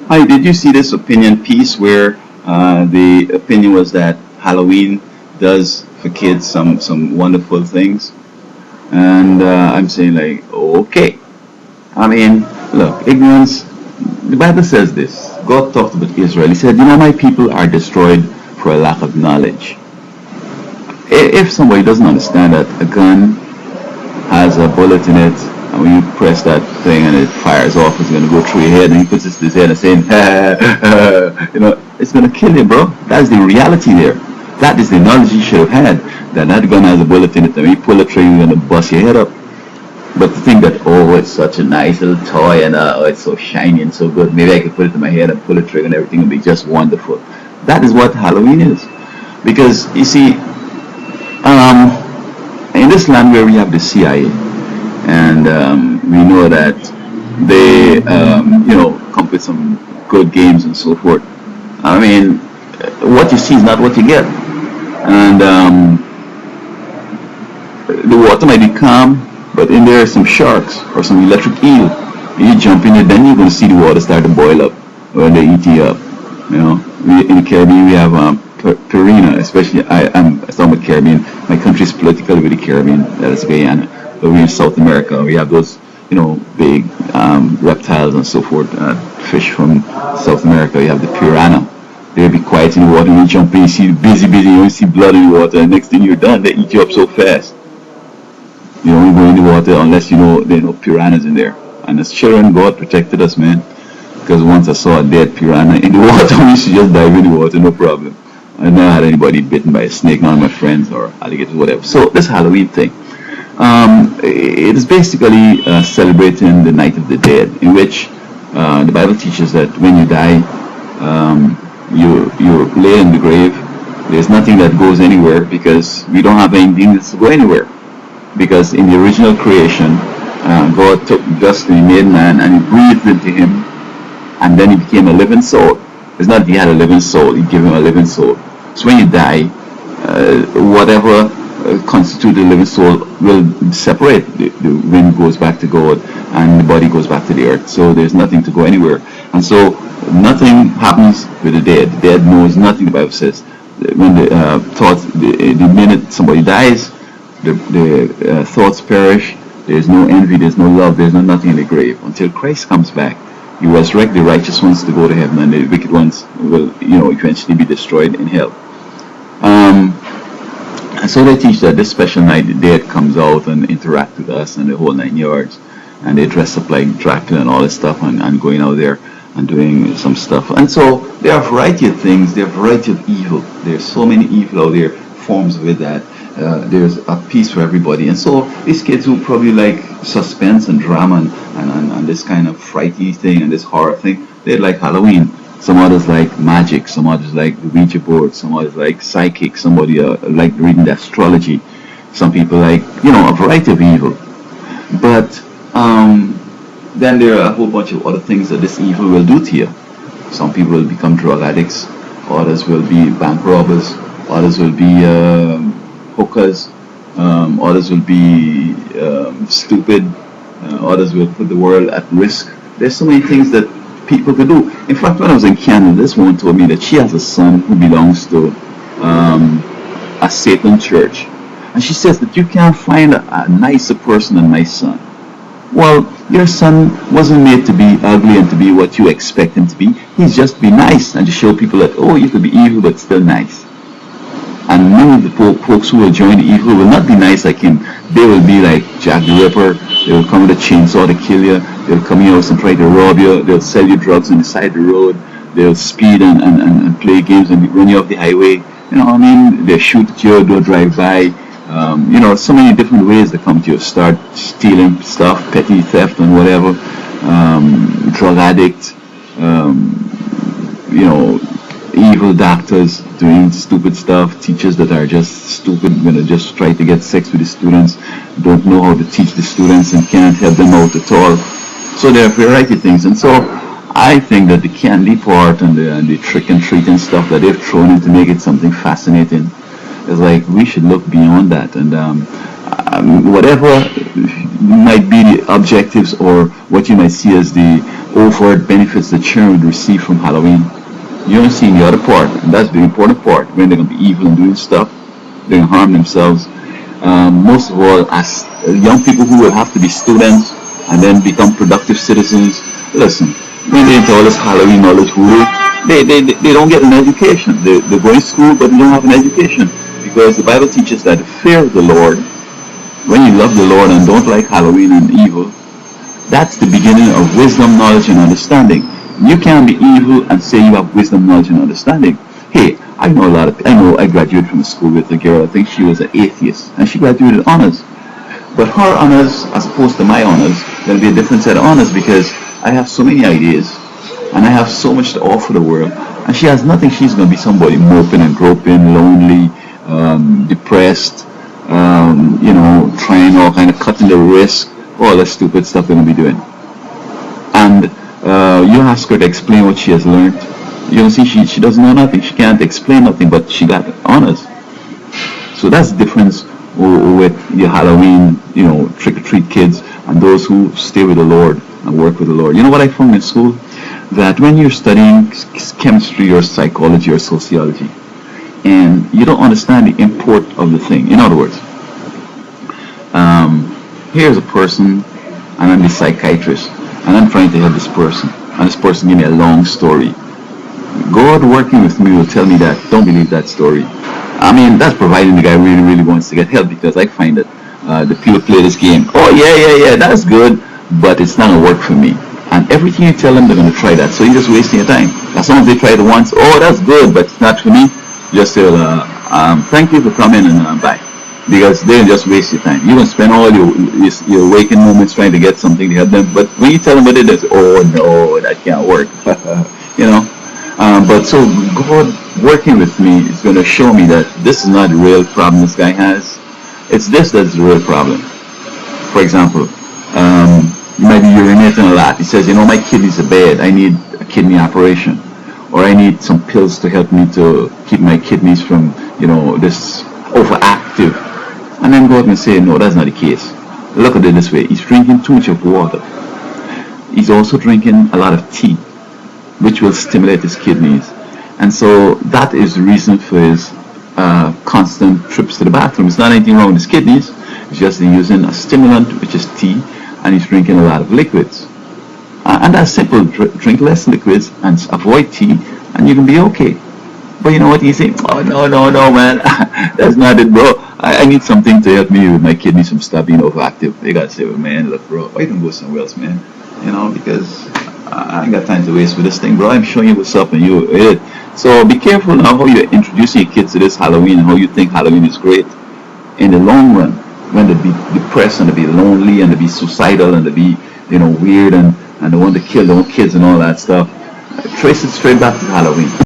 Hi, did you see this opinion piece where the opinion was that Halloween does for kids some wonderful things? And I'm saying like, okay. I mean, look, ignorance. The Bible says this. God talked about Israel. He said, my people are destroyed for a lack of knowledge. If somebody doesn't understand that a gun has a bullet in it, and when you press that thing and it fires off, it's going to go through your head, and he puts it to his head and saying, it's going to kill you, bro. That's the reality there. That is the knowledge you should have had, that that gun has a bullet in it, and when you pull the trigger, you're going to bust your head up. But to think that, oh, it's such a nice little toy, and oh, it's so shiny and so good, maybe I could put it in my head and pull the trigger and everything will be just wonderful. That is what Halloween is. Because, you see, in this land where we have the CIA, and we know that they, come up with some good games and so forth. I mean, what you see is not what you get, and the water might be calm, but in there are some sharks or some electric eel. You jump in it, then you're going to see the water start to boil up when they eat you up. In the Caribbean we have Purina, especially I'm talking about Caribbean. My country is politically with the Caribbean, that is Guyana. But we're in South America. We have those, big reptiles and so forth, fish from South America. You have the piranha. They'll be quiet in the water. You jump in, you see busy, you see blood in the water, and next thing you're done, they eat you up so fast. You don't go in the water unless there are no piranhas in there. And as children, God protected us, man. Because once I saw a dead piranha in the water, we used to just dive in the water, no problem. I never had anybody bitten by a snake, none of my friends or alligators, whatever. So this Halloween thing, it is basically celebrating the Night of the Dead, in which the Bible teaches that when you die, you're laid in the grave. There's nothing that goes anywhere because we don't have anything that's to go anywhere. Because in the original creation, God took dust and He made man and He breathed into him, and then he became a living soul. It's not that he had a living soul, He gave him a living soul. So when you die, whatever constitutes a living soul will separate. The wind goes back to God and the body goes back to the earth. So there's nothing to go anywhere. And so nothing happens with the dead. The dead knows nothing, the Bible says. When the minute somebody dies, the thoughts perish. There's no envy, there's no love, there's no nothing in the grave until Christ comes back. He resurrect the righteous ones to go to heaven, and the wicked ones will, eventually be destroyed in hell. And so they teach that this special night, the dead comes out and interact with us and the whole 9 yards, and they dress up like Dracula and all this stuff, and going out there and doing some stuff. And so there are a variety of things. There are a variety of evil. There's so many evil out there, forms with that. There's a piece for everybody. And so these kids who probably like suspense and drama and this kind of frighty thing and this horror thing, they like Halloween. Some others like magic, some others like the Ouija board, some others like psychic, somebody like reading the astrology. Some people like, a variety of evil. But then there are a whole bunch of other things that this evil will do to you. Some people will become drug addicts, others will be bank robbers, others will be hookers, others will be stupid, others will put the world at risk. There's so many things that people could do. In fact, when I was in Canada, this woman told me that she has a son who belongs to a Satan church. And she says that you can't find a nicer person than my son. Well, your son wasn't made to be ugly and to be what you expect him to be. He's just to be nice and to show people that, you could be evil but still nice. And many of the folks who will join the evil will not be nice like him. They will be like Jack the Ripper. They will come with a chainsaw to kill you. They will come in your house and try to rob you. They'll sell you drugs on the side of the road. They'll speed and play games and run you off the highway. They'll shoot at you, they'll drive by. So many different ways they come to you. Start stealing stuff, petty theft and whatever. Drug addict. Evil doctors doing stupid stuff, teachers that are just stupid, just try to get sex with the students, don't know how to teach the students and can't help them out at all. So there are a variety of things. And so I think that the candy part and the trick and treat and stuff that they've thrown in to make it something fascinating is like we should look beyond that. And whatever might be the objectives or what you might see as the overt benefits the children would receive from Halloween. You don't see the other part, and that's the important part, when they're going to be evil and doing stuff, they're going to harm themselves. Most of all, as young people who will have to be students and then become productive citizens, listen, when they're into all this Halloween knowledge, they don't get an education. They go to school, but they don't have an education. Because the Bible teaches that the fear of the Lord, when you love the Lord and don't like Halloween and evil, that's the beginning of wisdom, knowledge, and understanding. You can't be evil and say you have wisdom, knowledge, and understanding. Hey, I know I graduated from a school with a girl, I think she was an atheist, and she graduated honors. But her honors, as opposed to my honors, going to be a different set of honors because I have so many ideas, and I have so much to offer the world, and she has nothing. She's going to be somebody moping and groping, lonely, depressed, trying all kind of cutting the risk, all that stupid stuff they're going to be doing. And you ask her to explain what she has learned. You don't see she doesn't know nothing. She can't explain nothing, but she got honors. So that's the difference with your Halloween, trick-or-treat kids and those who stay with the Lord and work with the Lord. You know what I found in school? That when you're studying chemistry or psychology or sociology, and you don't understand the import of the thing. In other words, here's a person, and I'm the psychiatrist, and I'm trying to help this person, and this person give me a long story. God working with me will tell me that don't believe that story. I mean, that's providing the guy really, really wants to get help, because I find that the people play this game. Oh, yeah, that's good, but it's not going to work for me. And everything you tell them, they're going to try that. So you're just wasting your time. As long as they try it once, oh, that's good, but it's not for me, just say, thank you for coming and bye. Because they'll just waste your time. You're going to spend all your waking moments trying to get something to help them. But when you tell them what it is, oh, no, that can't work. But so God working with me is going to show me that this is not the real problem this guy has. It's this that's the real problem. For example, you might be urinating a lot. He says, my kidneys are bad. I need a kidney operation. Or I need some pills to help me to keep my kidneys from, this overactive. And then God can say, no, that's not the case. Look at it this way. He's drinking too much of water. He's also drinking a lot of tea, which will stimulate his kidneys. And so that is the reason for his constant trips to the bathroom. It's not anything wrong with his kidneys. It's just he's using a stimulant, which is tea, and he's drinking a lot of liquids. And that's simple. Drink less liquids and avoid tea, and you can be okay. But you know what? You say, oh, no, man. That's not it, bro. I need something to help me with my kidneys from stop being overactive. They got to say, well, man, look, bro, why don't go somewhere else, man? Because I ain't got time to waste with this thing, bro. I'm showing you what's up, and you it. So be careful now how you're introducing your kids to this Halloween and how you think Halloween is great. In the long run, when they be depressed and they be lonely and they be suicidal and they be, weird and they want to kill their own kids and all that stuff, trace it straight back to Halloween.